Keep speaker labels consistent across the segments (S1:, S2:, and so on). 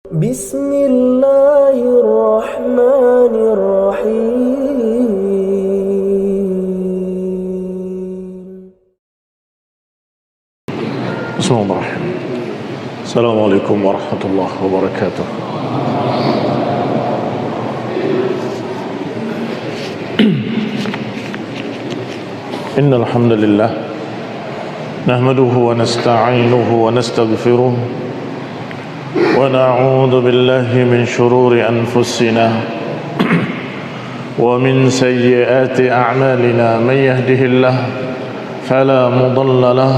S1: بسم الله الرحمن الرحيم.
S2: بسم الله الرحمن الرحيم. السلام عليكم ورحمة الله وبركاته. إن الحمد لله نحمده ونستعينه ونستغفره ونعوذ بالله من شرور أنفسنا ومن سيئات أعمالنا. من يهده الله فلا مضل له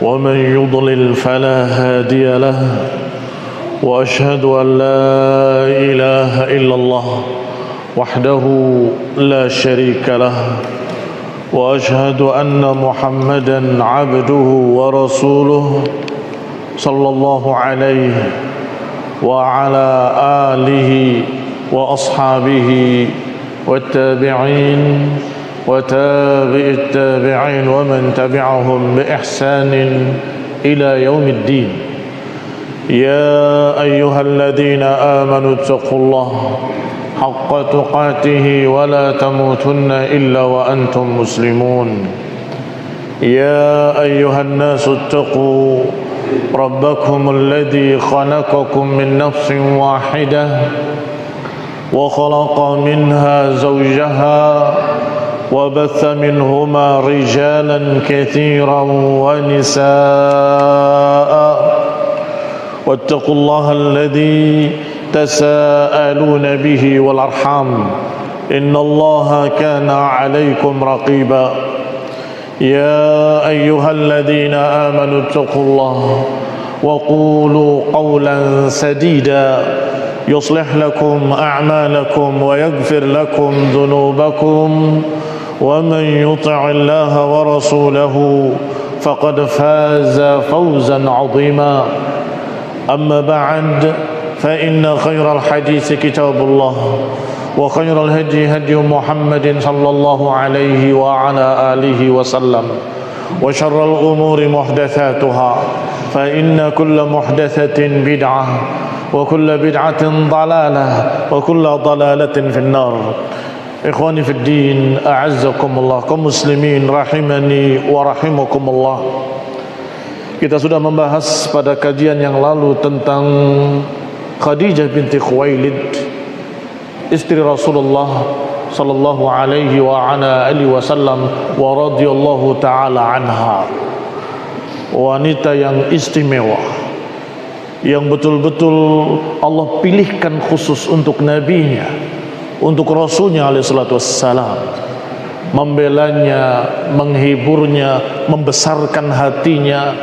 S2: ومن يضلل فلا هادي له، وأشهد أن لا إله إلا الله وحده لا شريك له، وأشهد أن محمدا عبده ورسوله صلى الله عليه وعلى آله وأصحابه والتابعين وتابع التابعين ومن تبعهم بإحسان إلى يوم الدين. يا أيها الذين آمنوا اتقوا الله حق تقاته ولا تموتن إلا وأنتم مسلمون. يا أيها الناس اتقوا ربكم الذي خلقكم من نفس واحدة وخلق منها زوجها وبث منهما رجالا كثيرا ونساء، واتقوا الله الذي تساءلون به والأرحام إن الله كان عليكم رقيبا. يا أيها الذين آمنوا اتقوا الله وقولوا قولا سديدا يصلح لكم أعمالكم ويغفر لكم ذنوبكم، ومن يطع الله ورسوله فقد فاز فوزا عظيما. أما بعد، فإن خير الحديث كتاب الله، وخير الهدي هدي محمد صلى الله عليه وعلى آله وسلم، وشر الأمور محدثاتها، فإن كل محدثة بدعة وكل بدعة ضلالة وكل ضلالة في النار. Ikhwani fid din, a'azzakumullah, kaum muslimin rahimani wa rahimakumullah. Kita sudah membahas pada kajian yang lalu tentang Khadijah binti Khuwailid, istri Rasulullah sallallahu alaihi wa ala alihi wasallam wa radhiyallahu taala anha. Wanita yang istimewa, yang betul-betul Allah pilihkan khusus untuk nabinya, untuk rasulnya alaihi salatu wassalam, membelanya, menghiburnya, membesarkan hatinya,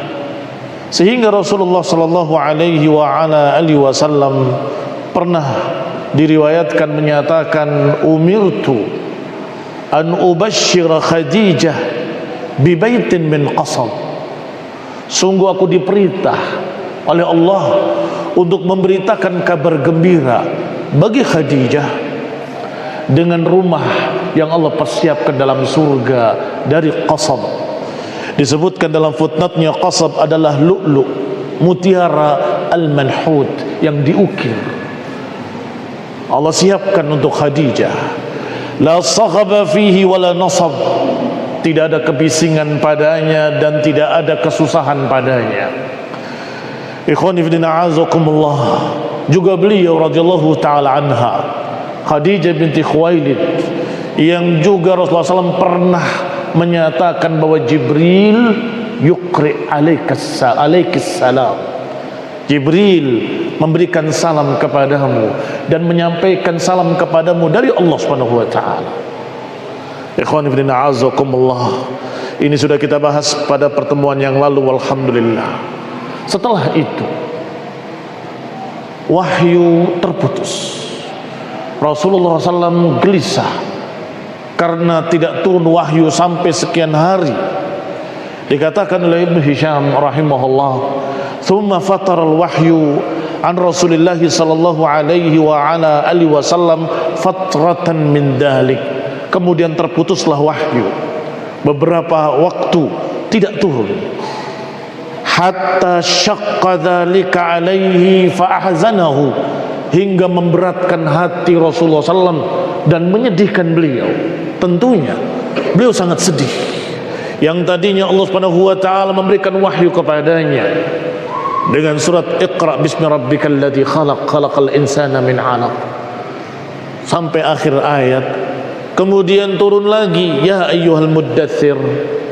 S2: sehingga Rasulullah sallallahu alaihi wa ala alihi wasallam pernah diriwayatkan menyatakan, umirtu an ubashshira Khadijah bi baitin min qasab. Sungguh aku diperintah oleh Allah untuk memberitakan kabar gembira bagi Khadijah dengan rumah yang Allah persiapkan dalam surga dari qasab. Disebutkan dalam footnote-nya, qasab adalah lu'lu', mutiara al-manhut yang diukir. Allah siapkan untuk Khadijah. La saghaba fihi wala nasab. Tidak ada kebisingan padanya dan tidak ada kesusahan padanya. Ikhwani fi din, a'azakumullah. Juga beliau radhiyallahu taala anha, Khadijah binti Khuwailid, yang juga Rasulullah SAW pernah menyatakan bahwa Jibril yuqri alaikis salam. Jibril memberikan salam kepadamu dan menyampaikan salam kepadamu dari Allah Subhanahu wa taala. Ikhwani fillah, a'azakumullah. Ini sudah kita bahas pada pertemuan yang lalu, walhamdulillah. Setelah itu wahyu terputus. Rasulullah SAW gelisah karena tidak turun wahyu sampai sekian hari. Dikatakan oleh Ibnu Hisham rahimahullah, thumma fatara al-wahyu an Rasulillah sallallahu alaihi wa ala alihi wasallam fatratan min dalik. Kemudian terputuslah wahyu, beberapa waktu tidak turun. hatta syaqqa dzalika alaihi fa ahzanahu, hingga memberatkan hati Rasulullah SAW dan menyedihkan beliau. Tentunya beliau sangat sedih. Yang tadinya Allah Subhanahu wa taala memberikan wahyu kepadanya dengan surat Iqra bismi rabbikal ladzi khalaq, khalaqal insana min 'alaq, sampai akhir ayat. Kemudian turun lagi, ya ayyuhal muddatsir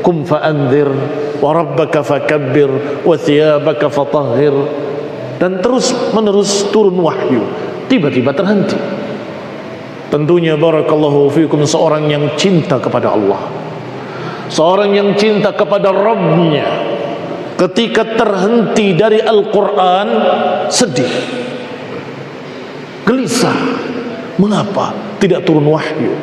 S2: qum fa'andzir wa rabbaka fakabbir wa thiyabaka fatahhir, dan terus menerus turun wahyu. Tiba-tiba terhenti. Tentunya barakallahu fikum seorang yang cinta kepada Allah, seorang yang cinta kepada Rabbnya, ketika terhenti dari Al-Quran sedih, gelisah. Mengapa tidak turun wahyu?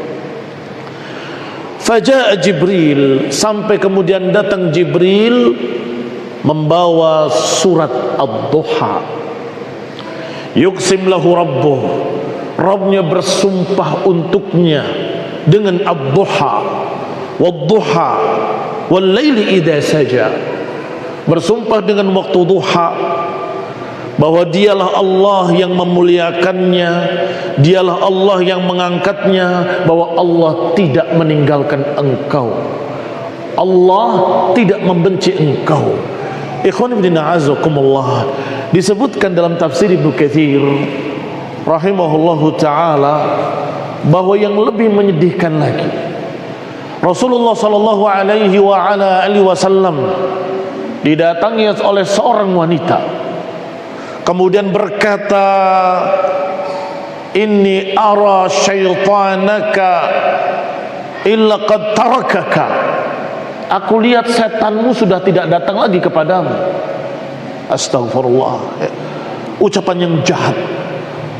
S2: Faja'a Jibril, sampai kemudian datang Jibril membawa surat Ad-Duha. Yuqsim lahu rabbuh, Rabbnya bersumpah untuknya dengan Ad-Duha, wad-duha wal-laili idza saja, bersumpah dengan waktu duha, bahwa dialah Allah yang memuliakannya, dialah Allah yang mengangkatnya, bahwa Allah tidak meninggalkan engkau, Allah tidak membenci engkau. Ikhwan fillah a'azakumullah, disebutkan dalam tafsir Ibnu Katsir rahimahullahu taala bahwa yang lebih menyedihkan lagi, Rasulullah sallallahu alaihi wa ala alihi wasallam didatangi oleh seorang wanita, kemudian berkata, inni ara syaitanaka illa qad tarakaka, aku lihat setanmu sudah tidak datang lagi kepadamu. Astagfirullah. Ucapan yang jahat,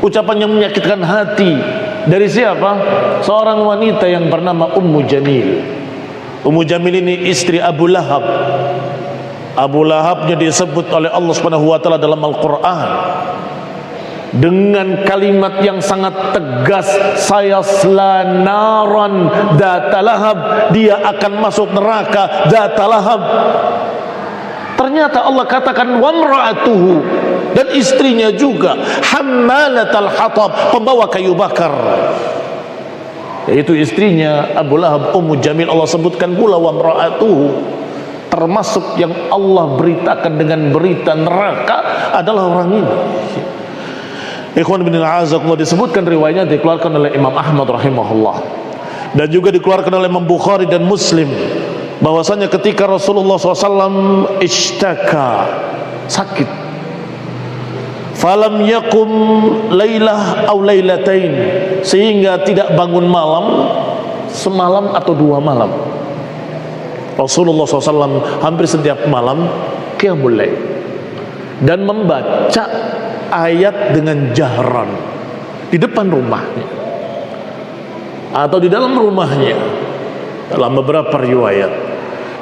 S2: ucapan yang menyakitkan hati. Dari siapa? Seorang wanita yang bernama Ummu Jamil. Ummu Jamil ini istri Abu Lahab. Abu Lahabnya disebut oleh Allah Subhanahu wa taala dalam Al-Qur'an dengan kalimat yang sangat tegas, sayasla naran dzata lahab, dia akan masuk neraka dzata lahab. Ternyata Allah katakan wamra'atuhu, dan istrinya juga hammalatal hatab, pembawa kayu bakar, yaitu istrinya Abu Lahab, Ummu Jamil. Allah sebutkan pula wamra'atuhu, termasuk yang Allah beritakan dengan berita neraka adalah orang ini. Ikhwan bin a'azakumullah, disebutkan riwayatnya dikeluarkan oleh Imam Ahmad rahimahullah, dan juga dikeluarkan oleh Imam Bukhari dan Muslim, bahwasanya ketika Rasulullah SAW ishtaka, sakit, falam yakum lailah aw lailatain, sehingga tidak bangun malam semalam atau 2 malam. Rasulullah SAW hampir setiap malam qiyamul lail dan membaca ayat dengan jahran di depan rumahnya atau di dalam rumahnya dalam beberapa riwayat.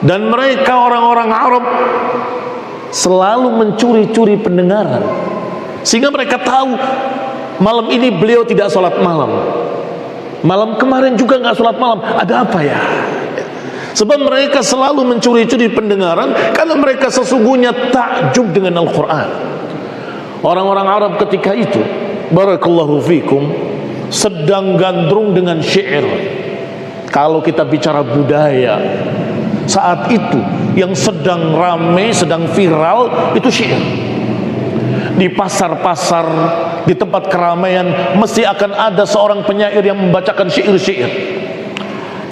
S2: Dan mereka orang-orang Arab selalu mencuri-curi pendengaran, sehingga mereka tahu malam ini beliau tidak sholat malam, malam kemarin juga nggak sholat malam, ada apa ya? Sebab mereka selalu mencuri-curi pendengaran, karena mereka sesungguhnya takjub dengan Al-Quran. Orang-orang Arab ketika itu, barakallahu fikum, sedang gandrung dengan syair. Kalau kita bicara budaya, saat itu yang sedang ramai, sedang viral itu syair. Di pasar-pasar, di tempat keramaian, mesti akan ada seorang penyair yang membacakan syair-syair.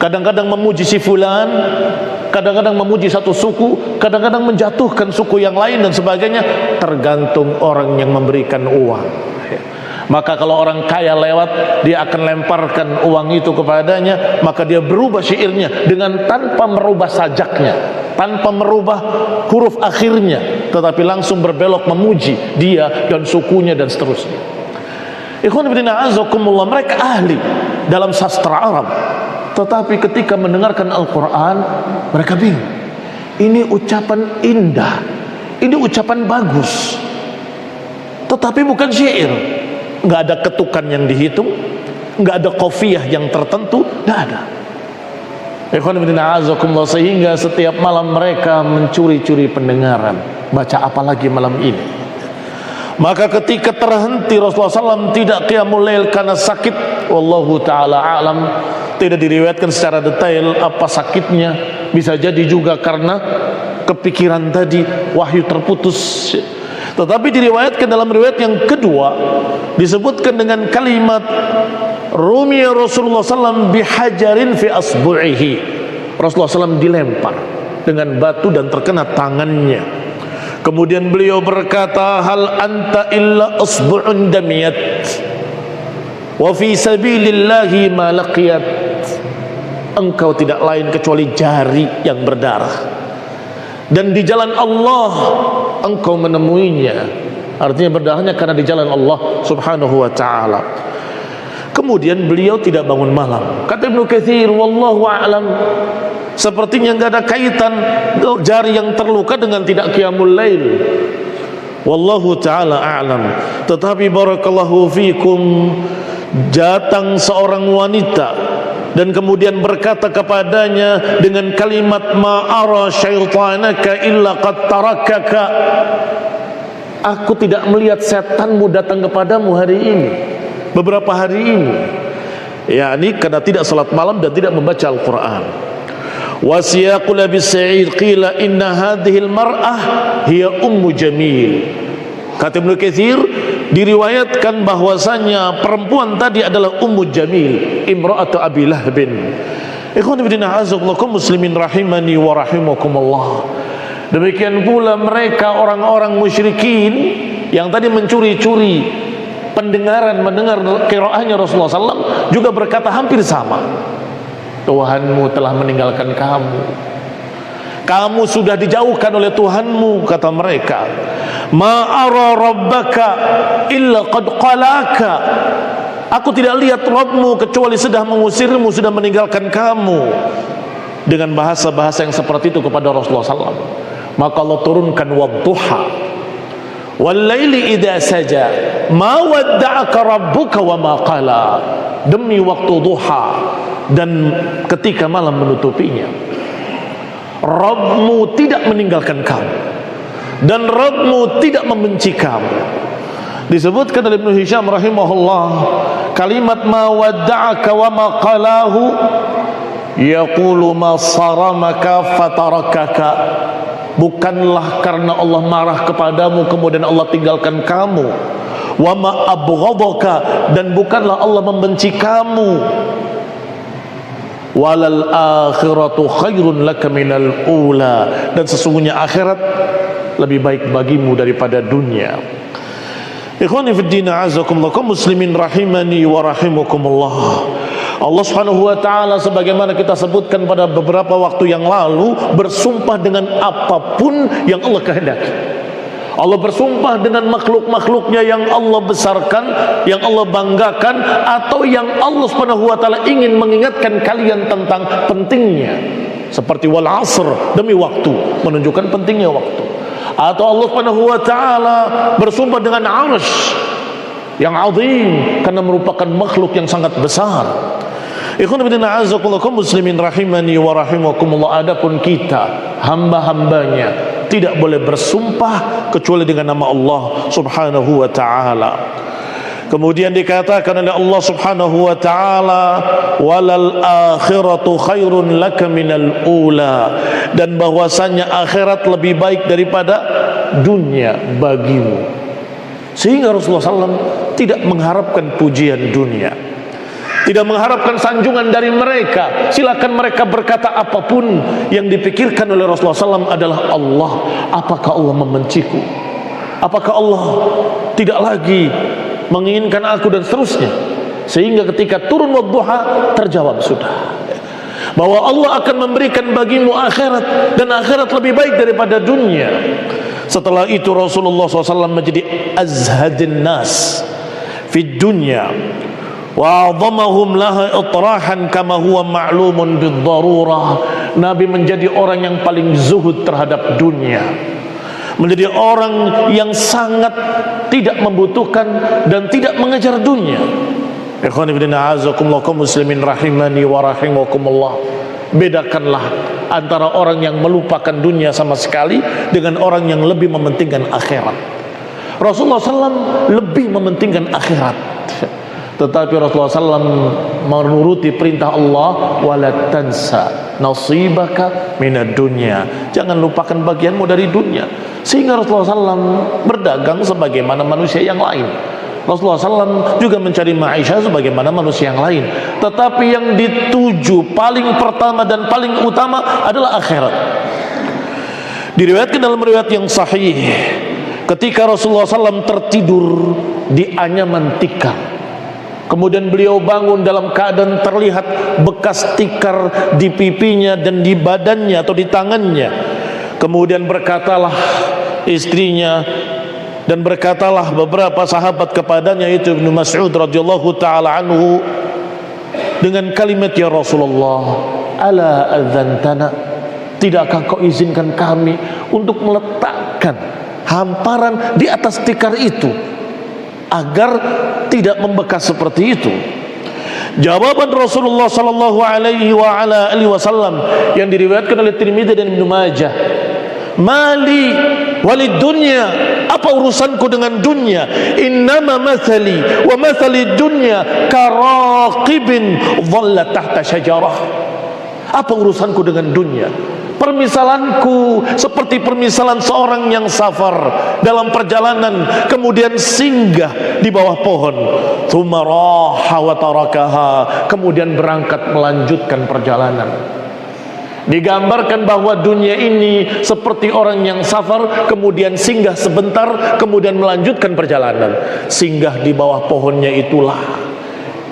S2: Kadang-kadang memuji si fulan, kadang-kadang memuji satu suku, kadang-kadang menjatuhkan suku yang lain dan sebagainya, tergantung orang yang memberikan uang. Maka kalau orang kaya lewat, dia akan lemparkan uang itu kepadanya, maka dia berubah syairnya dengan tanpa merubah sajaknya, tanpa merubah huruf akhirnya, tetapi langsung berbelok memuji dia dan sukunya dan seterusnya. Ikhwan fillah a'azakumullah, mereka ahli dalam sastra Arab, tetapi ketika mendengarkan Al-Quran mereka bingung. Ini ucapan indah, ini ucapan bagus, tetapi bukan syair. Nggak ada ketukan yang dihitung, nggak ada qafiyah yang tertentu, nggak ada. Ikhwan fillah a'azakumullah, sehingga setiap malam mereka mencuri-curi pendengaran. baca apa lagi malam ini? Maka ketika terhenti Rasulullah SAW tidak qiyamul lail karena sakit, wallahu ta'ala a'lam, tidak diriwayatkan secara detail apa sakitnya. Bisa jadi juga karena kepikiran tadi, wahyu terputus. Tetapi diriwayatkan dalam riwayat yang kedua, disebutkan dengan kalimat rumiya Rasulullah SAW bihajarin fi asbu'ihi. Rasulullah SAW dilempar dengan batu dan terkena tangannya. Kemudian beliau berkata, hal anta illa usbu'un damiyat wa fi sabilillahi ma laqiyat. Engkau tidak lain kecuali jari yang berdarah, dan di jalan Allah engkau menemuinya. Artinya berdarahnya karena di jalan Allah subhanahu wa ta'ala. Kemudian beliau tidak bangun malam. Kata Ibnu Katsir, wallahu a'lam, sepertinya enggak ada kaitan jari yang terluka dengan tidak qiyamul lail. Wallahu ta'ala a'lam. Tetapi barakallahu fikum, datang seorang wanita dan kemudian berkata kepadanya dengan kalimat ma'ara syaitanaka illa qad tarakaka. Aku tidak melihat setanmu datang kepadamu hari ini, beberapa hari ini, yakni karena tidak salat malam dan tidak membaca Al-Quran. Wasiyaqul Abi Sa'id qila inna hadhil mar'ah hiya ummu Jamil. Kata Ibnu Katsir, diriwayatkan bahwasanya perempuan tadi adalah Ummu Jamil, imra'atu Abi Lahbin. Ikhwan fillah azakumullah muslimin rahimani wa rahimakumullah. Demikian pula mereka orang-orang musyrikin yang tadi mencuri-curi mendengar qiraahnya Rasulullah SAW juga berkata hampir sama. Tuhanmu telah meninggalkan kamu, kamu sudah dijauhkan oleh Tuhanmu, kata mereka. Ma'ara rabbaka illa qad qalaka. Aku tidak lihat Rabbmu kecuali sudah mengusirmu, sudah meninggalkan kamu. Dengan bahasa-bahasa yang seperti itu kepada Rasulullah SAW, maka Allah turunkan wadduha wal laili idza saja ma wadda'aka rabbuka wa ma qala. Demi waktu duha dan ketika malam menutupinya, Rabbmu tidak meninggalkan kamu dan Rabbmu tidak membenci kamu. Disebutkan oleh Ibnu Hisham rahimahullah, kalimat ma wadda'aka wa ma qalahu yaqulu ma saramaka fatarakaka. Bukanlah karena Allah marah kepadamu kemudian Allah tinggalkan kamu. Wa ma abghadaka, dan bukanlah Allah membenci kamu. Walal akhiratu khairun laka minal ula, dan sesungguhnya akhirat lebih baik bagimu daripada dunia. Ikhwani fid din a'azakumullah muslimin rahimani wa rahimakumullah. Allah Subhanahu wa taala sebagaimana kita sebutkan pada beberapa waktu yang lalu bersumpah dengan apapun yang Allah kehendaki. Allah bersumpah dengan makhluk-makhluknya yang Allah besarkan, yang Allah banggakan, atau yang Allah Subhanahu wa taala ingin mengingatkan kalian tentang pentingnya. Seperti wal asr, demi waktu, menunjukkan pentingnya waktu. Atau Allah Subhanahu wa taala bersumpah dengan arsy yang azim karena merupakan makhluk yang sangat besar. Ikhwan fillah a'azakumullah muslimin rahimani wa rahimakumullah. Adapun kita hamba-hambanya tidak boleh bersumpah kecuali dengan nama Allah Subhanahu wa taala. Kemudian dikatakan oleh Allah Subhanahu wa taala, walal akhiratu khairun laka minal ula, dan bahwasanya akhirat lebih baik daripada dunia bagimu. Sehingga Rasulullah SAW tidak mengharapkan pujian dunia, tidak mengharapkan sanjungan dari mereka. Silakan mereka berkata apapun, yang dipikirkan oleh Rasulullah SAW adalah Allah. Apakah Allah membenciku? Apakah Allah tidak lagi menginginkan aku, dan seterusnya. Sehingga ketika turun wadduha terjawab sudah, bahwa Allah akan memberikan bagimu akhirat, dan akhirat lebih baik daripada dunia. Setelah itu Rasulullah SAW menjadi azhadin nas fid dunya wa a'dhamahum laha itrahan kama huwa ma'lumun bid-darurah. Nabi menjadi orang yang paling zuhud terhadap dunia, menjadi orang yang sangat tidak membutuhkan dan tidak mengejar dunia. Ikhwani fillah a'azakumullah muslimin rahimani wa rahimakumullah. Bedakanlah antara orang yang melupakan dunia sama sekali dengan orang yang lebih mementingkan akhirat. Rasulullah SAW lebih mementingkan akhirat, tetapi Rasulullah SAW menuruti perintah Allah, wala tansa nasibaka minad dunya, jangan lupakan bagianmu dari dunia. Sehingga Rasulullah SAW berdagang sebagaimana manusia yang lain. Rasulullah SAW juga mencari maisha sebagaimana manusia yang lain, tetapi yang dituju paling pertama dan paling utama adalah akhirat. Diriwayatkan dalam riwayat yang sahih, ketika Rasulullah SAW tertidur di anyaman tikar, kemudian beliau bangun dalam keadaan terlihat bekas tikar di pipinya dan di badannya atau di tangannya. Kemudian berkatalah istrinya dan berkatalah beberapa sahabat kepadanya, yaitu Ibnu Mas'ud radhiyallahu taala anhu, dengan kalimat, ya Rasulullah, ala adzantana, tidakkah kau izinkan kami untuk meletakkan hamparan di atas tikar itu agar tidak membekas seperti itu? Jawaban Rasulullah sallallahu alaihi wasallam yang diriwayatkan oleh Tirmidzi dan Ibnu Majah, mali walid dunya, apa urusanku dengan dunia? Innama mathali wa mathali dunya karaqibin dhalla tahta syajarah. Apa urusanku dengan dunia? Permisalanku seperti permisalan seorang yang safar dalam perjalanan, kemudian singgah di bawah pohon, tsumma raha wa tarakaha, kemudian berangkat melanjutkan perjalanan. Digambarkan bahwa dunia ini seperti orang yang safar, kemudian singgah sebentar, kemudian melanjutkan perjalanan. Singgah di bawah pohonnya itulah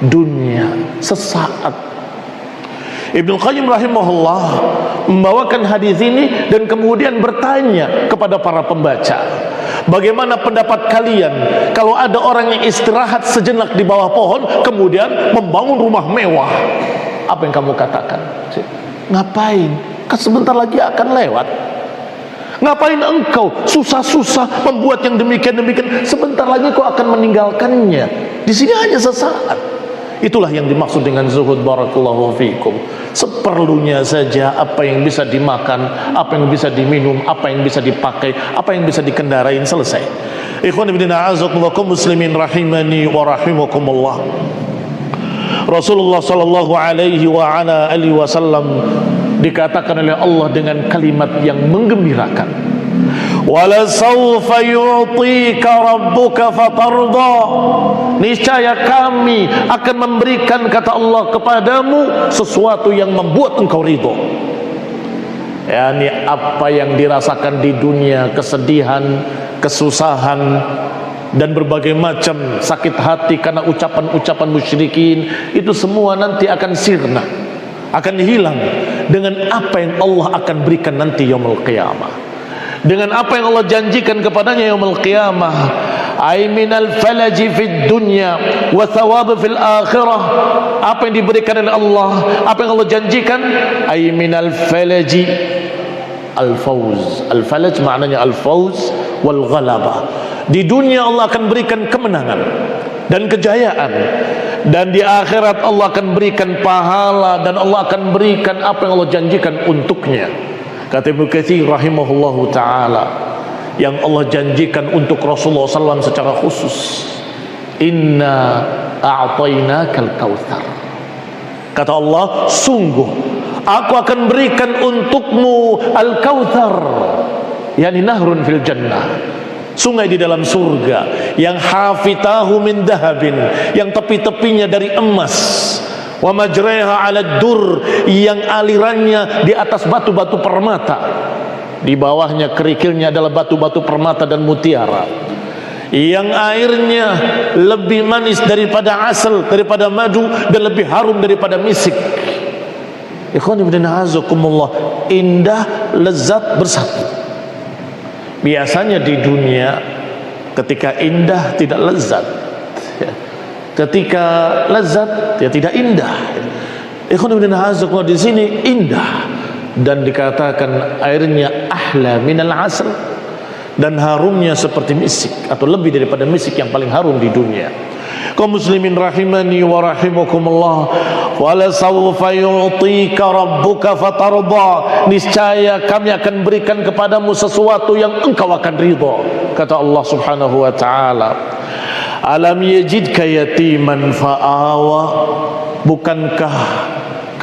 S2: dunia sesaat. Ibnu Qayyim rahimahullah membawakan hadis ini dan kemudian bertanya kepada para pembaca, bagaimana pendapat kalian kalau ada orang yang istirahat sejenak di bawah pohon kemudian membangun rumah mewah? Apa yang kamu katakan? Ngapain? Kan sebentar lagi akan lewat. Ngapain engkau susah-susah membuat yang demikian-demikian? Sebentar lagi kau akan meninggalkannya. Di sini hanya sesaat. Itulah yang dimaksud dengan zuhud, barakallahu fikum. Seperlunya saja, apa yang bisa dimakan, apa yang bisa diminum, apa yang bisa dipakai, apa yang bisa dikendarain, selesai. Ikhwan ibn a'azakumullah muslimin rahimani wa rahimakumullah. Rasulullah sallallahu alaihi wasallam dikatakan oleh Allah dengan kalimat yang menggembirakan, wala sawfa yu'tika rabbuka fatarda, niscaya kami akan memberikan, kata Allah, kepadamu sesuatu yang membuat engkau ridho. Yani apa yang dirasakan di dunia, kesedihan, kesusahan, dan berbagai macam sakit hati karena ucapan-ucapan musyrikin, itu semua nanti akan sirna, akan hilang dengan apa yang Allah akan berikan nanti yaumul qiyamah, dengan apa yang Allah janjikan kepadanya yaumul qiyamah. Ay minal falaji fid dunya wa thawab fil akhirah. Apa yang diberikan oleh Allah, apa yang Allah janjikan, ay minal falaji al-fawz. Al-falaj maknanya al-fawz wal ghalabah. Di dunia Allah akan berikan kemenangan dan kejayaan, dan di akhirat Allah akan berikan pahala, dan Allah akan berikan apa yang Allah janjikan untuknya. Kata Ibnu Katsir rahimahullahu ta'ala, yang Allah janjikan untuk Rasulullah SAW secara khusus, inna a'tainakal kautsar. Kata Allah, sungguh aku akan berikan untukmu al-kautsar, yakni nahrun fil jannah, sungai di dalam surga, yang hafitahu min dahabin, yang tepi-tepinya dari emas, wa majraiha 'ala dur, yang alirannya di atas batu-batu permata, di bawahnya kerikilnya adalah batu-batu permata dan mutiara, yang airnya lebih manis daripada asal, daripada madu, dan lebih harum daripada misik. Ikhwan ibn a'azakumullah, indah, lezat bersatu. Biasanya di dunia ketika indah tidak lezat, ketika lezat ya tidak indah. Ikhwan ibn a'azakumullah, di sini indah, dan dikatakan airnya ahla minal asal, dan harumnya seperti misik atau lebih daripada misik yang paling harum di dunia. Kaum muslimin rahimani wa rahimakumullah, wala sawfa yu'tika rabbuka fatarda, niscaya kami akan berikan kepadamu sesuatu yang engkau akan ridha. Kata Allah Subhanahu wa taala, alam yajidka yatiman fa'awa, bukankah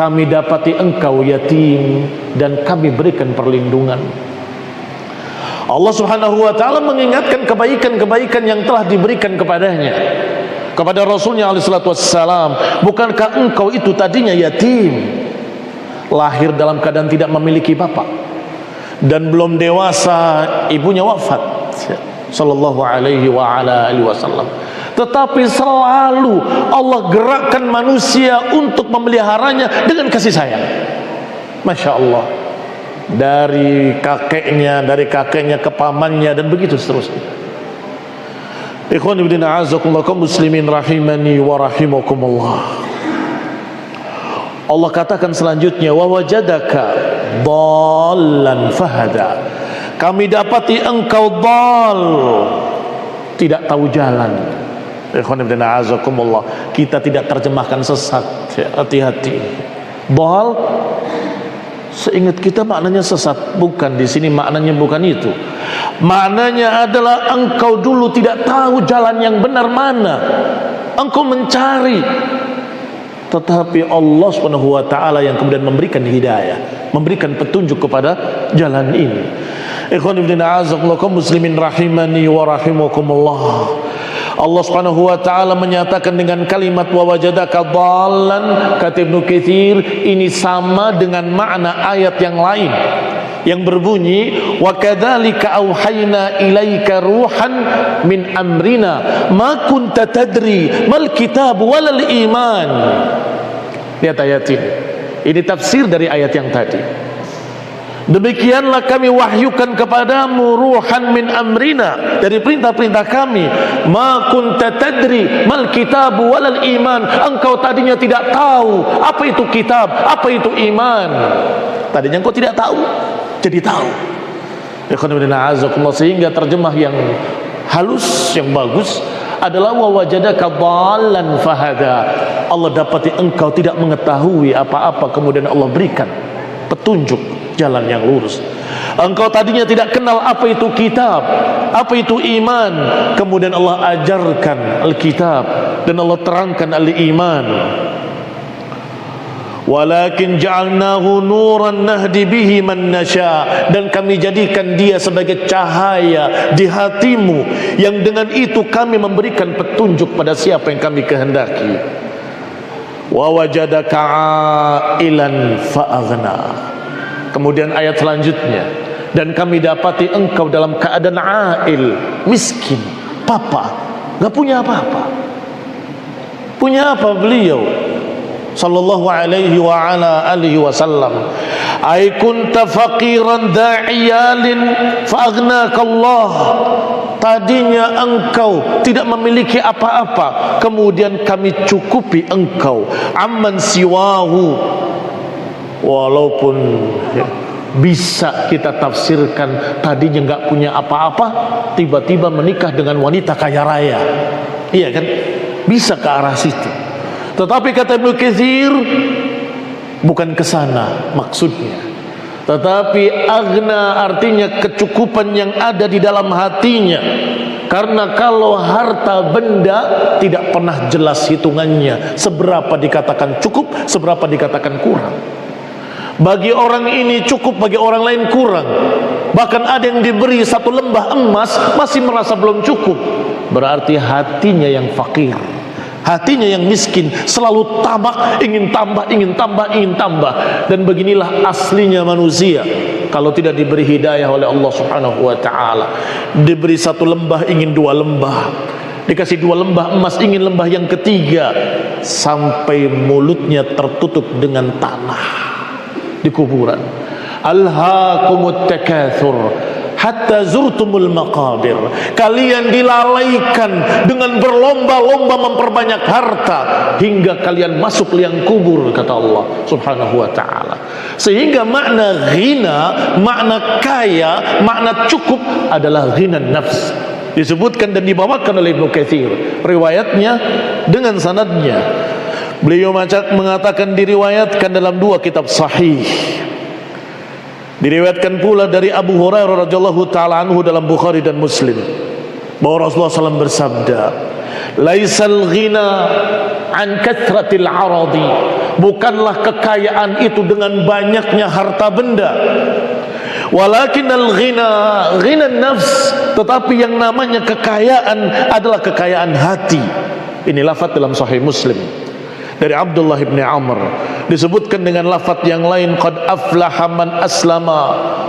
S2: kami dapati engkau yatim dan kami berikan perlindungan. Allah Subhanahu wa taala mengingatkan kebaikan-kebaikan yang telah diberikan kepadanya, kepada Rasulnya alaihi salatu wassalam. Bukankah engkau itu tadinya yatim, lahir dalam keadaan tidak memiliki bapak, dan belum dewasa ibunya wafat, sallallahu alaihi wa ala alihi wasallam. Tetapi selalu Allah gerakkan manusia untuk memeliharanya dengan kasih sayang. Masya Allah, dari kakeknya ke pamannya, dan begitu seterusnya. Ikhwan ibn a'azakumullah, kaum muslimin rahimani wa rahimakumullah. Allah katakan selanjutnya, wa wajadaka dhallan fahada, kami dapati engkau dhal, tidak tahu jalan. Ikhwan ibn a'azakumullah, kita tidak terjemahkan sesat, hati-hati. Dhal seingat kita maknanya sesat, bukan. Di sini maknanya bukan itu. Maknanya adalah engkau dulu tidak tahu jalan yang benar mana, engkau mencari, tetapi Allah Subhanahu wa taala yang kemudian memberikan hidayah, memberikan petunjuk kepada jalan ini. Ikhwan ibn a'azakumullah, kaum muslimin rahimani wa rahimakumullah. Allah Subhanahu wa taala menyatakan dengan kalimat wa wajadaka dhallan, kata Ibnu Katsir, ini sama dengan makna ayat yang lain yang berbunyi wa kadzalika auhayna ilaika ruhan min amrina ma kunta tadri mal kitab walal iman. Lihat ayat ini. Ini tafsir dari ayat yang tadi. Demikianlah kami wahyukan kepadamu ruhan min amrina, dari perintah-perintah kami. Ma kunta tadri mal kitab walal iman, engkau tadinya tidak tahu apa itu kitab, apa itu iman. Tadinya engkau tidak tahu, jadi tahu. Sehingga terjemah yang halus, yang bagus adalah wa wajadaka dhallan fahada. Allah dapati engkau tidak mengetahui apa-apa, kemudian Allah berikan petunjuk jalan yang lurus. Engkau tadinya tidak kenal apa itu kitab, apa itu iman, kemudian Allah ajarkan Alkitab dan Allah terangkan al-iman. Walakin ja'alnahu nuran nahdi bihi man nasya, dan kami jadikan dia sebagai cahaya di hatimu, yang dengan itu kami memberikan petunjuk pada siapa yang kami kehendaki. Wa wajadaka ailan fa'aghna. Kemudian ayat selanjutnya, dan kami dapati engkau dalam keadaan ail, miskin, papa, enggak punya apa-apa. Punya apa beliau sallallahu alaihi wa ala alihi wasallam? Ai kunta faqiran da'iyalin fa'aghnaka Allah. Tadinya engkau tidak memiliki apa-apa, kemudian kami cukupi engkau. Amman siwahu, walaupun bisa kita tafsirkan tadinya nggak punya apa-apa, tiba-tiba menikah dengan wanita kaya raya. Iya kan? Bisa ke arah situ. Tetapi kata Ibnu Katsir, bukan ke sana maksudnya. Tetapi aghna artinya kecukupan yang ada di dalam hatinya. Karena kalau harta benda tidak pernah jelas hitungannya, seberapa dikatakan cukup, seberapa dikatakan kurang. Bagi orang ini cukup, bagi orang lain kurang. Bahkan ada yang diberi satu lembah emas masih merasa belum cukup. Berarti hatinya yang fakir, hatinya yang miskin, selalu tamak, ingin tambah, ingin tambah, ingin tambah. Dan beginilah aslinya manusia kalau tidak diberi hidayah oleh Allah Subhanahu wa taala. Diberi satu lembah ingin dua lembah, dikasih dua lembah emas ingin lembah yang ketiga, sampai mulutnya tertutup dengan tanah di kuburan. Alhaakumut takatsur hatta zurtumul maqabir. Kalian dilalaikan dengan berlomba-lomba memperbanyak harta hingga kalian masuk liang kubur, kata Allah Subhanahu wa taala. Sehingga makna ghina, makna kaya, makna cukup adalah ghina nafs. Disebutkan dan dibawakan oleh Ibnu Katsir. Riwayatnya dengan sanadnya. Beliau mengatakan diriwayatkan dalam 2 kitab sahih. Diriwayatkan pula dari Abu Hurairah radhiyallahu taala anhu dalam Bukhari dan Muslim bahwa Rasulullah SAW bersabda, "Laisal ghina an kathratil aradi." Bukanlah kekayaan itu dengan banyaknya harta benda. Walakinal ghina ghina nafs, tetapi yang namanya kekayaan adalah kekayaan hati. Ini lafaz dalam Sahih Muslim dari Abdullah bin Amr. Disebutkan dengan lafaz yang lain, qad aflaha man aslama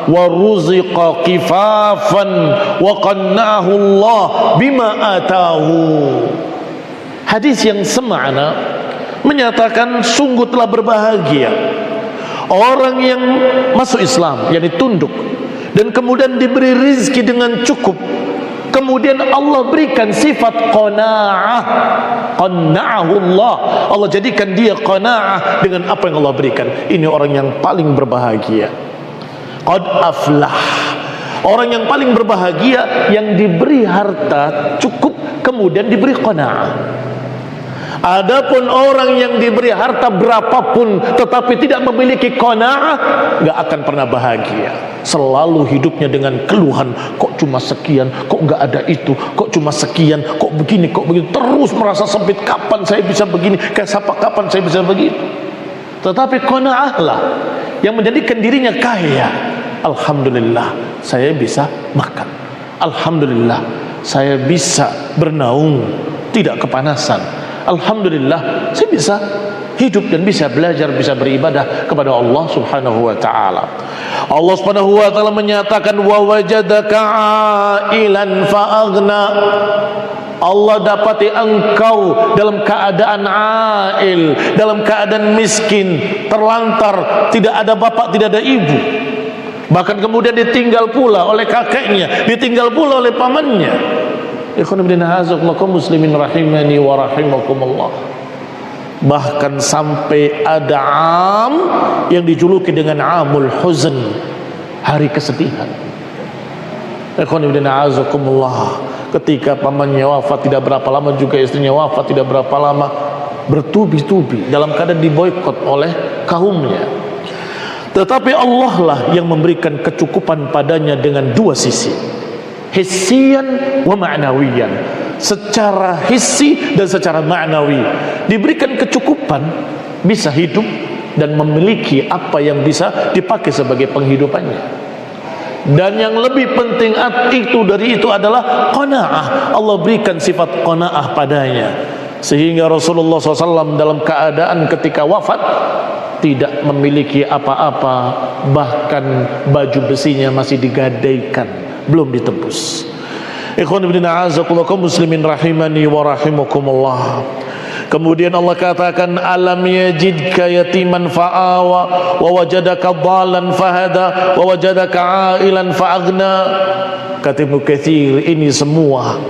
S2: wa ruziqa kifafan wa qanna'ahu Allah bima atahu. Hadis yang semakna menyatakan sungguh telah berbahagia orang yang masuk Islam, yakni tunduk, dan kemudian diberi rizki dengan cukup, kemudian Allah berikan sifat qanaah, qanna'ahu Allah, Allah jadikan dia qanaah dengan apa yang Allah berikan. Ini orang yang paling berbahagia. Qad aflah, orang yang paling berbahagia yang diberi harta cukup kemudian diberi qanaah. Adapun orang yang diberi harta berapapun tetapi tidak memiliki qanaah, gak akan pernah bahagia. Selalu hidupnya dengan keluhan, kok cuma sekian, kok gak ada itu, kok cuma sekian, kok begini, kok begitu. Terus merasa sempit, kapan saya bisa begini, kapan saya bisa begitu. Tetapi qanaah lah yang menjadikan dirinya kaya. Alhamdulillah saya bisa makan, alhamdulillah saya bisa bernaung, tidak kepanasan, alhamdulillah saya bisa hidup dan bisa belajar, bisa beribadah kepada Allah Subhanahu wa taala. Allah Subhanahu wa taala menyatakan wa wajadaka ailan fa aghna. Allah dapati engkau dalam keadaan ail, dalam keadaan miskin, terlantar, tidak ada bapak, tidak ada ibu. Bahkan kemudian ditinggal pula oleh kakeknya, ditinggal pula oleh pamannya. Ikhwan ibn a'azakumullah muslimin rahimani wa rahimakumullah. Bahkan sampai ada am yang dijuluki dengan amul huzn, hari kesedihan. Ikhwan ibn a'azakumullah, ketika pamannya wafat tidak berapa lama, juga istrinya wafat tidak berapa lama, bertubi-tubi dalam keadaan diboikot oleh kaumnya. Tetapi Allah lah yang memberikan kecukupan padanya dengan 2 sisi, hissiyan wa ma'nawiyan. Secara hissi dan secara ma'nawi diberikan kecukupan, bisa hidup dan memiliki apa yang bisa dipakai sebagai penghidupannya. Dan yang lebih penting itu dari itu adalah qanaah. Allah berikan sifat qanaah padanya, sehingga Rasulullah SAW dalam keadaan ketika wafat tidak memiliki apa-apa, bahkan baju besinya masih digadaikan, belum ditebus. Ikhwan ibn a'azakumullah muslimin rahimani wa rahimakumullah. Kemudian Allah katakan, alam yajidka yatiman fa'awa wa wajadaka dhalan fahada wa wajadaka ailan fa'aghna. Kata Ibnu Katsir, ini semua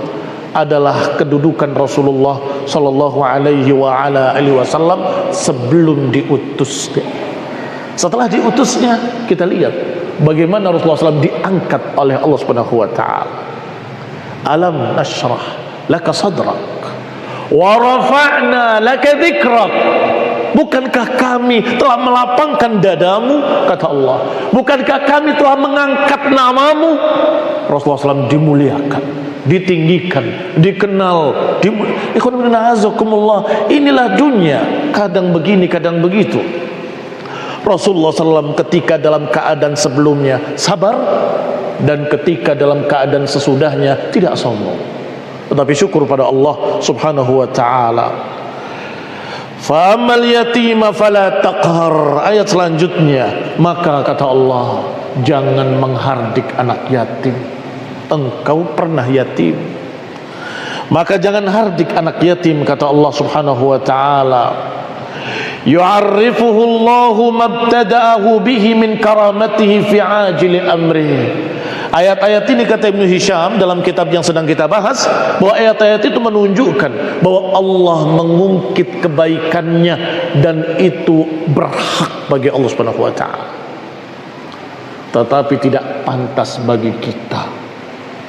S2: adalah kedudukan Rasulullah sallallahu alaihi wa ala alihi wasallam sebelum diutus. Setelah diutusnya, kita lihat bagaimana Rasulullah SAW diangkat oleh Allah Subhanahu wa taala. Alam nashrah laka sadrak wa rafa'na laka dzikrak. Bukankah kami telah melapangkan dadamu, kata Allah. Bukankah kami telah mengangkat namamu. Rasulullah SAW dimuliakan, ditinggikan, dikenal. Inilah dunia, kadang begini, kadang begitu. Rasulullah SAW ketika dalam keadaan sebelumnya sabar, dan ketika dalam keadaan sesudahnya tidak sombong, tetapi syukur pada Allah Subhanahu wa ta'ala. Fa'amal yatima fala taqhar. Ayat selanjutnya, maka kata Allah, jangan menghardik anak yatim. Engkau pernah yatim, maka jangan hardik anak yatim, kata Allah Subhanahu wa ta'ala. Yu'arrifuhu Allahu mabtada'ahu bihi min karamatihi fi ajili amrih. Ayat-ayat ini, kata Ibnu Hisham dalam kitab yang sedang kita bahas, bahwa ayat-ayat itu menunjukkan bahwa Allah mengungkit kebaikannya dan itu berhak bagi Allah Subhanahu wa ta'ala. Tetapi tidak pantas bagi kita.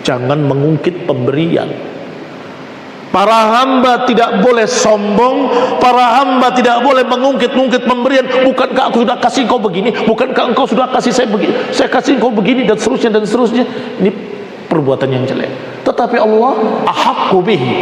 S2: Jangan mengungkit pemberian. Para hamba tidak boleh sombong, para hamba tidak boleh mengungkit-ungkit pemberian. Bukankah aku sudah kasih kau begini? Bukankah engkau sudah kasih saya begini? Saya kasih kau begini dan seterusnya dan seterusnya. Ini perbuatan yang jelek. Tetapi Allah ahaqqu bihi.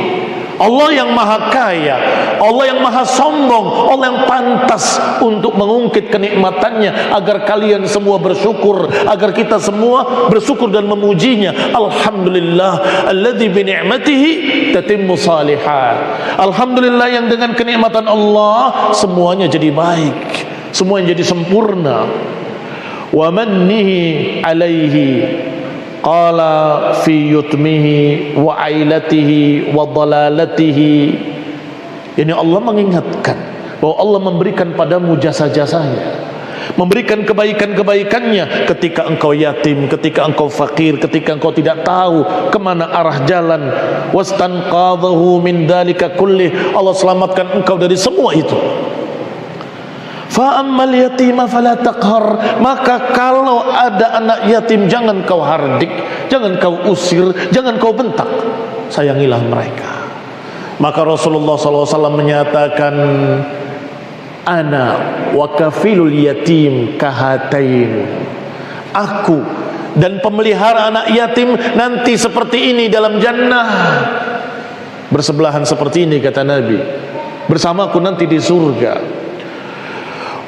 S2: Allah yang maha kaya, Allah yang maha sombong, Allah yang pantas untuk mengungkit kenikmatannya agar kalian semua bersyukur, agar kita semua bersyukur dan memujinya. Alhamdulillah alladzi bi ni'matihi tatimmu shalihat. Alhamdulillah yang dengan kenikmatan Allah semuanya jadi baik, semuanya jadi sempurna. Wa mannihi alaihi qala fi yutmihi wa ailatihi wa dalalatihi. Ini Allah mengingatkan bahwa Allah memberikan padamu jasa-jasanya, memberikan kebaikan-kebaikannya ketika engkau yatim, ketika engkau fakir, ketika engkau tidak tahu kemana arah jalan. Wastanqadhahu min dalika kullih. Allah selamatkan engkau dari semua itu. Fa ammal yatima fala taqhar. Maka kalau ada anak yatim jangan kau hardik, jangan kau usir, jangan kau bentak, sayangilah mereka. Maka Rasulullah SAW menyatakan, ana wa kafilul yatim kahatain. Aku dan pemelihara anak yatim nanti seperti ini dalam jannah, bersebelahan seperti ini kata Nabi, bersamaku nanti di surga.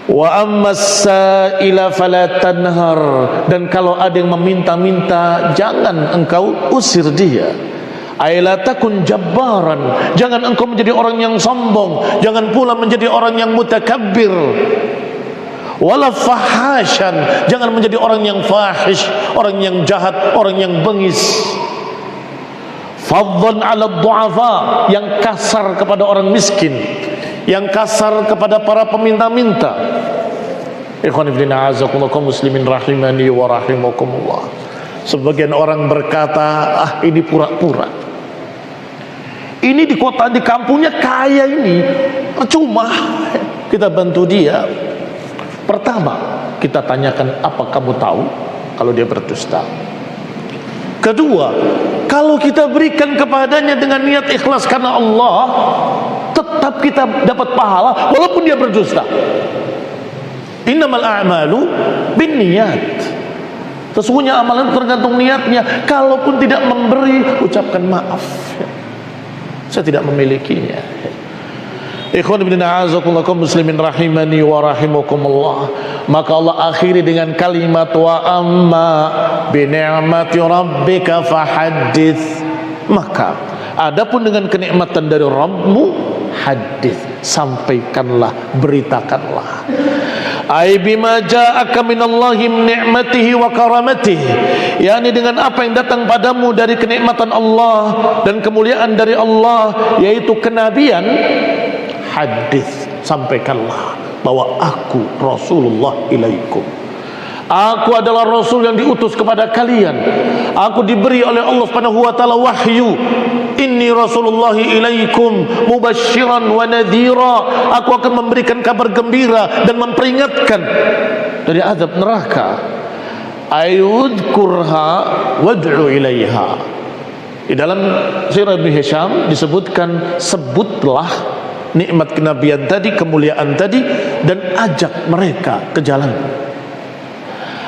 S2: Wa ammas sa'ila fala tanhar. Dan kalau ada yang meminta-minta jangan engkau usir dia. Aila takun jabbaran. Jangan engkau menjadi orang yang sombong, jangan pula menjadi orang yang mutakabbir. Wala fahasyan. Jangan menjadi orang yang fahish, orang yang jahat, orang yang bengis. Faddan 'ala du'afa. Yang kasar kepada orang miskin, yang kasar kepada para peminta-minta. Ikhwan fillah azakumullah kaum muslimin rahimani wa rahimakumullah. Sebagian orang berkata, ini pura-pura. Ini di kota, di kampungnya kaya ini, percuma kita bantu dia. Pertama, kita tanyakan, apa kamu tahu kalau dia berdusta? Kedua, kalau kita berikan kepadanya dengan niat ikhlas karena Allah, tetap kita dapat pahala walaupun dia berdusta. Innamal a'malu binniyat. Sesungguhnya amalan tergantung niatnya. Kalaupun tidak memberi, ucapkan maaf, saya tidak memilikinya. Ikhwan ibn a'azakullah kaum muslimin rahimani wa rahimakumullah. Maka Allah akhiri dengan kalimat wa amma bi ni'mati rabbika fahaddits. Maka adapun dengan kenikmatan dari Rabbmu, hadis, sampaikanlah, beritakanlah. Ai bima ja'aka minallahi ni'matihi wa karamatihi. yakni dengan apa yang datang padamu dari kenikmatan Allah dan kemuliaan dari Allah, yaitu kenabian. Hadis, sampaikanlah bahwa aku Rasulullah ilaikum. Aku adalah Rasul yang diutus kepada kalian. Aku diberi oleh Allah Subhanahu wa taala wahyu. Inni Rasulullah ilaikum mubasysyiran wa nadhira. Aku akan memberikan kabar gembira dan memperingatkan dari azab neraka. Ayudkurha wad'u ilaiha. Di dalam Sirah Ibn Hisham disebutkan, sebutlah nikmat kenabian tadi, kemuliaan tadi, dan ajak mereka ke jalan.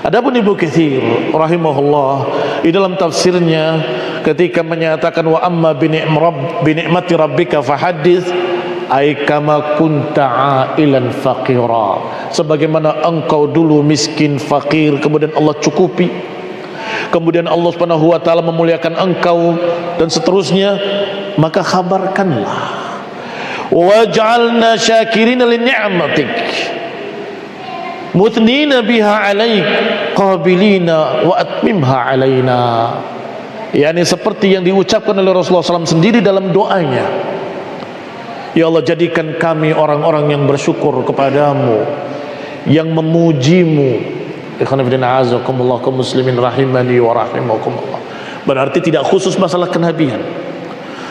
S2: Adapun Ibnu Katsir rahimahullah di dalam tafsirnya ketika menyatakan wa amma bi ni'mati rabbika fahaddits, ay kama kunta ailan faqira, sebagaimana engkau dulu miskin fakir kemudian Allah cukupi, kemudian Allah Subhanahu wa taala memuliakan engkau dan seterusnya, maka khabarkanlah waj'alna syakirina li ni'matik mutnina biha alaik qabilina wa atmimha alaina. Yani seperti yang diucapkan oleh Rasulullah SAW sendiri dalam doanya, ya Allah, jadikan kami orang-orang yang bersyukur kepadamu, yang memujimu. Ikhwan fillah azakumullah kaum muslimin rahimani wa rahimakumullah. Berarti tidak khusus masalah kenabian,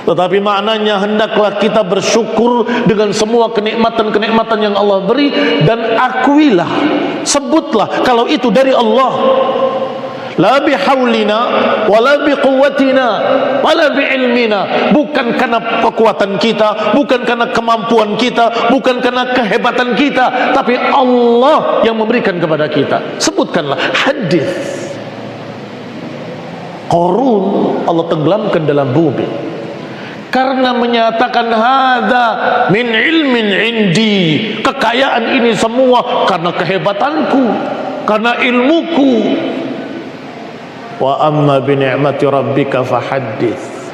S2: tetapi maknanya hendaklah kita bersyukur dengan semua kenikmatan-kenikmatan yang Allah beri, dan akuilah, sebutlah kalau itu dari Allah. la bihaulina wala biquwwatina wala biilmina, bukan karena kekuatan kita, bukan karena kemampuan kita, bukan karena kehebatan kita, tapi Allah yang memberikan kepada kita. Sebutkanlah hadis Qarun Allah tenggelamkan dalam bumi karena menyatakan hadza min ilmin indi, kekayaan ini semua karena kehebatanku, karena ilmuku. Wa amma bi ni'mati rabbika fahaddits.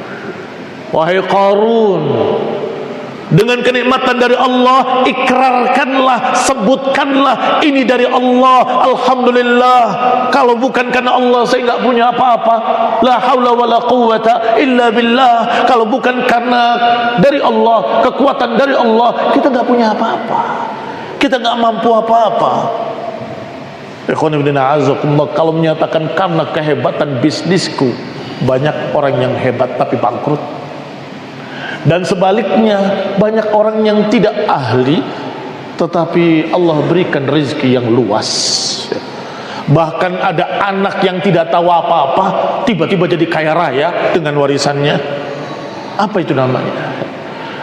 S2: Wahai Qarun, dengan kenikmatan dari Allah ikrarkanlah, sebutkanlah ini dari Allah. Alhamdulillah, kalau bukan karena Allah saya enggak punya apa-apa. La haula wala quwwata illa billah. Kalau bukan karena dari Allah, kekuatan dari Allah, kita enggak punya apa-apa. Kita enggak mampu apa-apa. Kalau menyatakan karena kehebatan bisnisku, banyak orang yang hebat tapi bangkrut. Dan sebaliknya, banyak orang yang tidak ahli tetapi Allah berikan rezeki yang luas. Bahkan ada anak yang tidak tahu apa-apa tiba-tiba jadi kaya raya dengan warisannya. Apa itu namanya?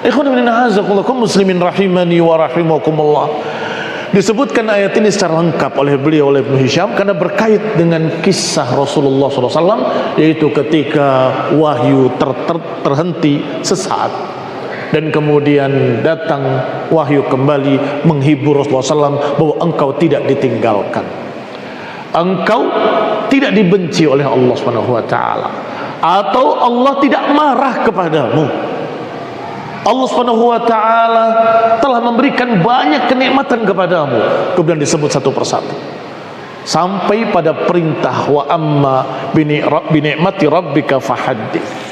S2: Ikhwan fillah, muslimin rahimani wa rahimakumullah. Disebutkan ayat ini secara lengkap oleh beliau, oleh Ibnu Hisham, karena berkait dengan kisah Rasulullah SAW, yaitu ketika wahyu terhenti sesaat dan kemudian datang wahyu kembali menghibur Rasulullah SAW bahwa engkau tidak ditinggalkan, engkau tidak dibenci oleh Allah SWT, atau Allah tidak marah kepadamu. Allah Subhanahu wa ta'ala telah memberikan banyak kenikmatan kepadamu. Kemudian disebut satu persatu sampai pada perintah wa amma bi ni'mati rabbika fahaddits.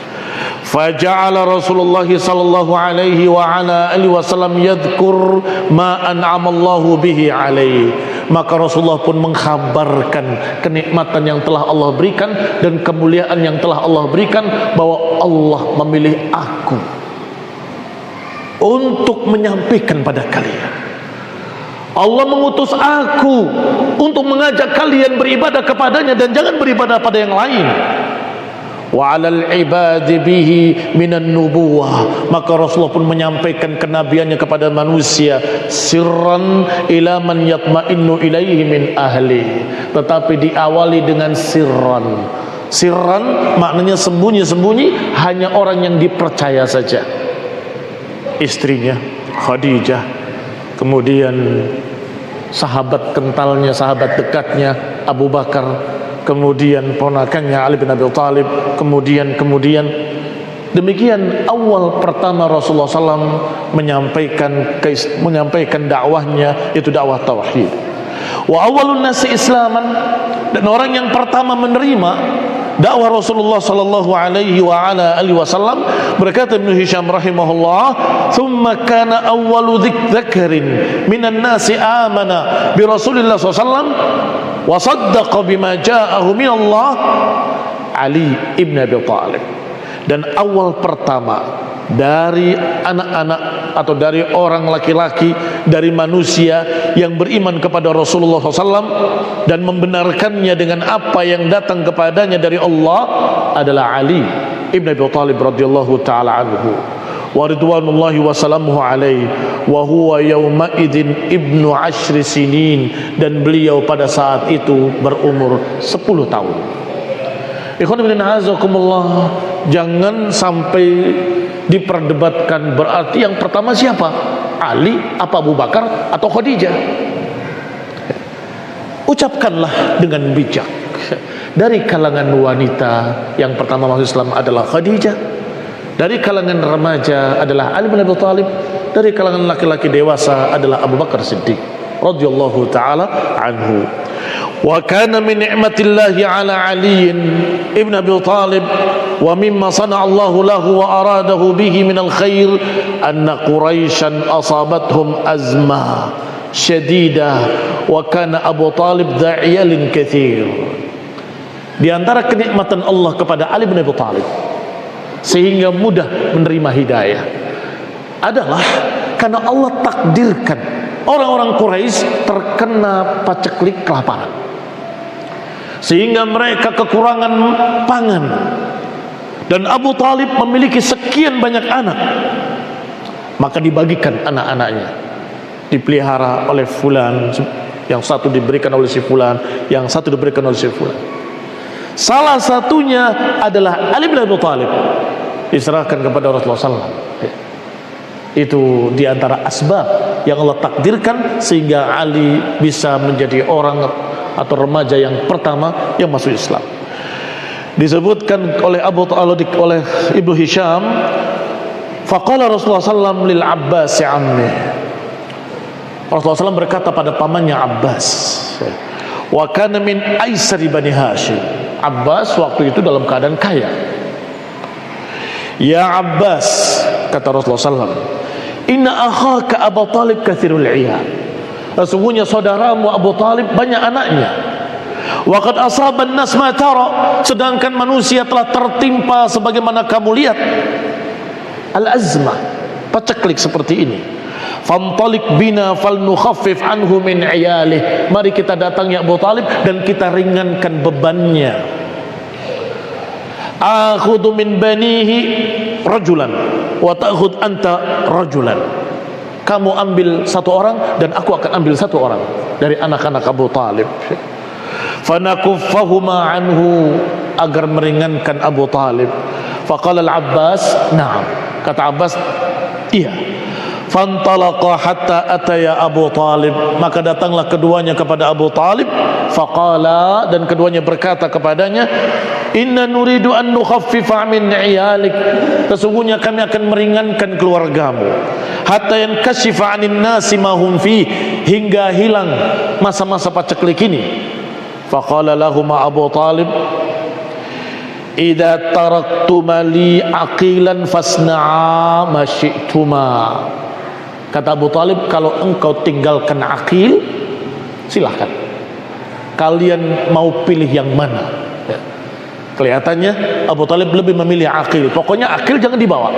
S2: Faja'ala Rasulullah sallallahu alaihi wa ala alihi wasallam yadhkur ma an'amallahu bihi alaihi. Maka Rasulullah pun mengkhabarkan kenikmatan yang telah Allah berikan dan kemuliaan yang telah Allah berikan, bahwa Allah memilih aku untuk menyampaikan pada kalian. Allah mengutus aku untuk mengajak kalian beribadah kepadanya dan jangan beribadah pada yang lain. Wa 'alal ibadi bihi minan nubuwah. Maka Rasulullah pun menyampaikan kenabiannya kepada manusia sirran ila man yatma'innu ilaihi min ahli. Tetapi diawali dengan sirran. Sirran maknanya sembunyi-sembunyi, hanya orang yang dipercaya saja. Istrinya Khadijah, kemudian sahabat kentalnya, sahabat dekatnya Abu Bakar, kemudian ponakannya Ali bin Abi Thalib, kemudian demikian awal pertama Rasulullah SAW menyampaikan dakwahnya, yaitu dakwah tauhid. Wa awwalun nasi islaman, dan orang yang pertama menerima dakwah Rasulullah sallallahu alaihi wa ala alihi wasallam, berkata Ibnu Hisham rahimahullah, thumma kana awwalu dzakarin minan nasi amana bi Rasulillah sallallahu alaihi wasallam wa saddaqa bima ja'ahu min Allah Ali ibn Abi Thalib. Dan awal pertama dari anak-anak atau dari orang laki-laki, dari manusia yang beriman kepada Rasulullah SAW dan membenarkannya dengan apa yang datang kepadanya dari Allah adalah Ali ibn Abi Thalib radhiyallahu ta'ala anhu wa ridwanullahi wa salamuhu alaihi, wa huwa yawma idzin ibnu 10 sinin, dan beliau pada saat itu berumur 10 tahun. Ikhwan fillah azakumullah, jangan sampai diperdebatkan berarti yang pertama siapa? Ali, apa Abu Bakar atau Khadijah? Ucapkanlah dengan bijak. Dari kalangan wanita yang pertama masuk Islam adalah Khadijah, dari kalangan remaja adalah Ali bin Abi Thalib, dari kalangan laki-laki dewasa adalah Abu Bakar Siddiq radhiyallahu taala anhu. Wa kana min ni'matillahi ala Ali ibn Abi Thalib wa mimma sana'a Allahu lahu wa aradahu bihi min al-khair anna Quraisyan asabathum azmah syadidah wa kana Abu Thalib da'iyalin katsir. Di antara kenikmatan Allah kepada Ali bin Abi Thalib sehingga mudah menerima hidayah adalah karena Allah takdirkan orang-orang Quraisy terkena paceklik kelaparan. sehingga mereka kekurangan pangan. Dan Abu Talib memiliki sekian banyak anak, maka dibagikan anak-anaknya, dipelihara oleh fulan, yang satu diberikan oleh si fulan, yang satu diberikan oleh si fulan. Salah satunya adalah Ali bin Abi Thalib, diserahkan kepada Rasulullah SAW. Itu diantara asbab yang Allah takdirkan sehingga Ali bisa menjadi orang atau remaja yang pertama yang masuk Islam. Disebutkan oleh oleh Ibnu Hisham, faqala Rasulullah SAW lil Abbas ammi. Rasulullah SAW berkata pada pamannya Abbas, wa kana min aisari bani Hashim. Abbas waktu itu dalam keadaan kaya. Ya Abbas, kata Rasulullah SAW, inna akhaka Abu Talib kathirul iyal. Sesungguhnya saudaramu Abu Talib banyak anaknya. Waqad asaban nas ma tara, sedangkan manusia telah tertimpa sebagaimana kamu lihat. Al-azmah, paceklik seperti ini. Fantalik bina falnukhaffif anhu min iyalih. Mari kita datangi Abu Talib dan kita ringankan bebannya. Akhudhu min banihi rajulan wa ta'khudh anta rajulan. Kamu ambil satu orang dan aku akan ambil satu orang dari anak-anak Abu Talib. Fanakuffahuma anhu, agar meringankan Abu Talib. Faqala al-Abbas na'am, kata Abbas iya. Fantalaqa hatta ataya Abu Talib, maka datanglah keduanya kepada Abu Talib. Faqala, dan keduanya berkata kepadanya, inna nuridu an nukhaffifa min iyalik, sesungguhnya kami akan meringankan keluargamu, hatta yankashifa 'anin nasi ma hum fi, hingga hilang masa-masa paceklik ini. Faqala lahuma Abu Talib, idza taraktuma li aqilan fasna'a ma syi'tuma. Kata Abu Talib, kalau engkau tinggalkan Aqil, silahkan, kalian mau pilih yang mana. Ya. Kelihatannya Abu Talib lebih memilih Aqil. Pokoknya Aqil jangan dibawa,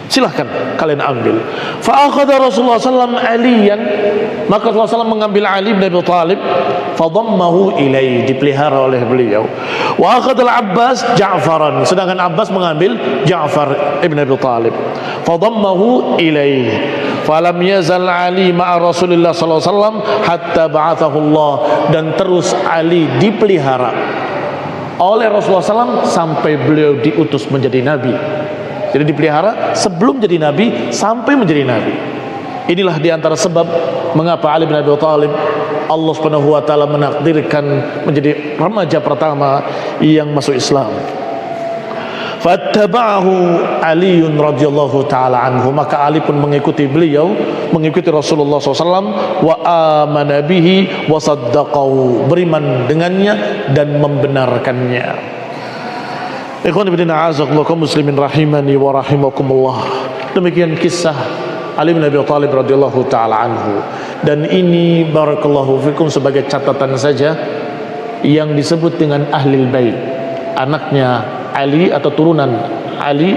S2: silahkan kalian ambil. Fa'akhadha Rasulullah SAW Aliyan, maka Rasulullah SAW mengambil Ali bin Abi Thalib, fadammahu ilaihi, dipelihara oleh beliau. Wa akhadha al-Abbas Ja'faran, sedangkan Abbas mengambil Ja'far ibn Abi Thalib, fadammahu ilaihi. Falam yazal Ali ma'a Rasulullah SAW hatta ba'athahu Allah, dan terus Ali dipelihara oleh Rasulullah SAW sampai beliau diutus menjadi nabi. Jadi dipelihara sebelum jadi nabi sampai menjadi nabi. Inilah diantara sebab mengapa Ali bin Abi Thalib Allah Subhanahu wa taala menakdirkan menjadi remaja pertama yang masuk Islam. Fattaba'ahu Ali radhiyallahu taala anhu, maka Ali pun mengikuti beliau, mengikuti Rasulullah SAW. Wa amana bihi wa saddaqahu, beriman dengannya dan membenarkannya. Ikhwan fillah, a'azakumullah kaum muslimin rahimani wa rahimakumullah. Demikian kisah Ali bin Abi Thalib radhiyallahu taala anhu. Dan ini barakallahu fikum sebagai catatan saja yang disebut dengan Ahlul Bait, anaknya Ali atau turunan Ali,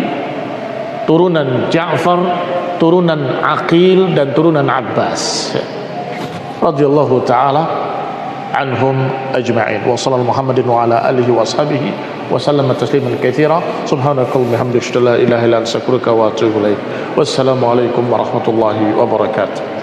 S2: turunan Ja'far, turunan Aqil dan turunan Abbas radhiyallahu taala anhum ajma'in. Wa sallallahu Muhammadin wa ala alihi wa ashabihi wa sallama tasliman katsira. Subhanakallahumma hamdaka, la ilaha illa anta, astaghfiruka wa atubu ilaik. Wassalamu alaikum warahmatullahi wabarakatuh.